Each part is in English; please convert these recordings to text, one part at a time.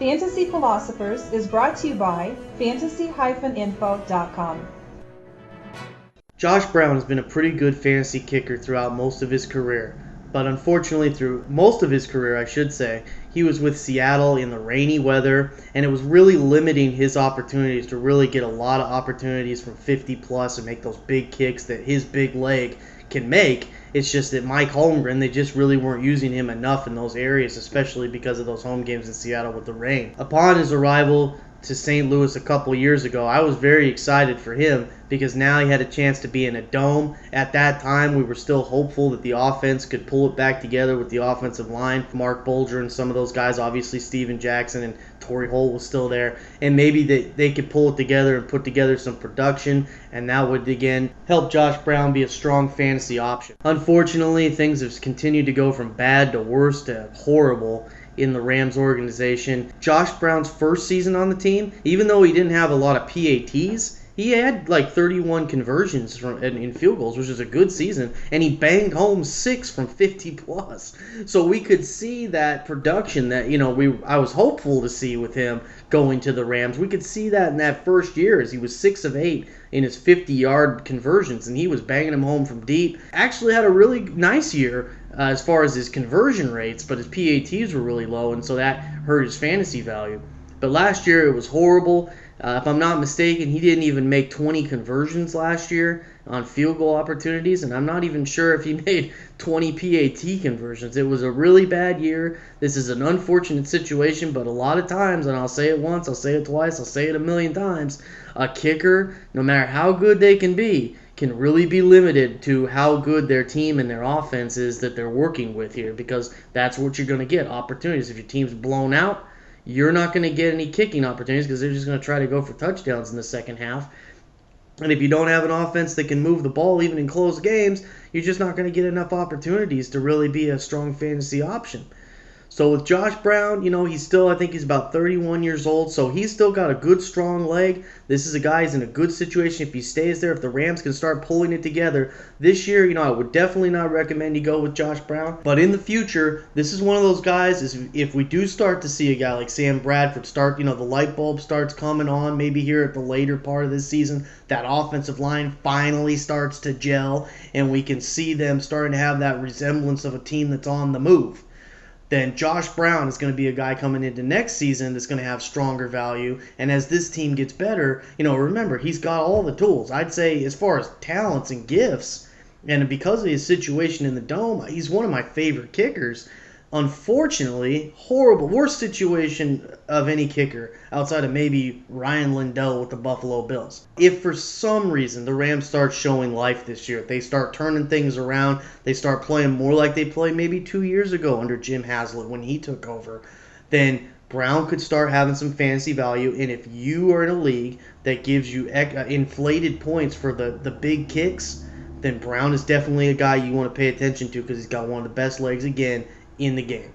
Fantasy Philosophers is brought to you by fantasy-info.com. Josh Brown has been a pretty good fantasy kicker throughout most of his career, but unfortunately through most of his career, I should say, he was with Seattle in the rainy weather, and it was really limiting his opportunities to really get a lot of opportunities from 50 plus and make those big kicks that his big leg can make. It's just that Mike Holmgren, they just really weren't using him enough in those areas, especially because of those home games in Seattle with the rain. Upon his arrival to St. Louis a couple years ago, I was very excited for him because now he had a chance to be in a dome. At that time, we were still hopeful that the offense could pull it back together with the offensive line. Mark Bulger and some of those guys, obviously Steven Jackson and Torrey Holt was still there, and maybe they could pull it together and put together some production, and that would again help Josh Brown be a strong fantasy option. Unfortunately, things have continued to go from bad to worse to horrible in the Rams organization. Josh Brown's first season on the team, even though he didn't have a lot of PATs, he had like 31 conversions in field goals, which is a good season, and he banged home 6 from 50 plus. So we could see that production that I was hopeful to see with him going to the Rams. We could see that in that first year as he was 6 of 8 in his 50-yard conversions, and he was banging them home from deep. Actually had a really nice year as far as his conversion rates, but his PATs were really low, and so that hurt his fantasy value. But last year it was horrible. If I'm not mistaken, he didn't even make 20 conversions last year on field goal opportunities, and I'm not even sure if he made 20 PAT conversions. It was a really bad year. This is an unfortunate situation, but a lot of times, and I'll say it once, I'll say it twice, I'll say it a million times, a kicker, no matter how good they can really be limited to how good their team and their offense is that they're working with here, because that's what you're going to get, opportunities. If your team's blown out, you're not going to get any kicking opportunities because they're just going to try to go for touchdowns in the second half. And if you don't have an offense that can move the ball even in close games, you're just not going to get enough opportunities to really be a strong fantasy option. So with Josh Brown, he's still, I think he's about 31 years old, so he's still got a good, strong leg. This is a guy who's in a good situation if he stays there, if the Rams can start pulling it together. This year, I would definitely not recommend you go with Josh Brown. But in the future, this is one of those guys, if we do start to see a guy like Sam Bradford start, the light bulb starts coming on, maybe here at the later part of this season, that offensive line finally starts to gel, and we can see them starting to have that resemblance of a team that's on the move, then Josh Brown is going to be a guy coming into next season that's going to have stronger value. And as this team gets better, remember, he's got all the tools. I'd say as far as talents and gifts, and because of his situation in the dome, he's one of my favorite kickers. Unfortunately, worst situation of any kicker outside of maybe Ryan Lindell with the Buffalo Bills. If for some reason the Rams start showing life this year, they start turning things around, they start playing more like they played maybe 2 years ago under Jim Haslett when he took over, then Brown could start having some fantasy value. And if you are in a league that gives you inflated points for the big kicks, then Brown is definitely a guy you want to pay attention to because he's got one of the best legs again in the game.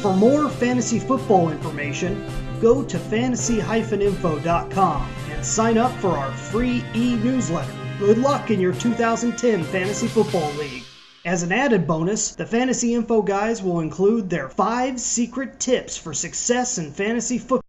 For more fantasy football information, go to fantasy-info.com and sign up for our free e-newsletter. Good luck in your 2010 Fantasy Football League. As an added bonus, the Fantasy Info guys will include their 5 secret tips for success in fantasy football.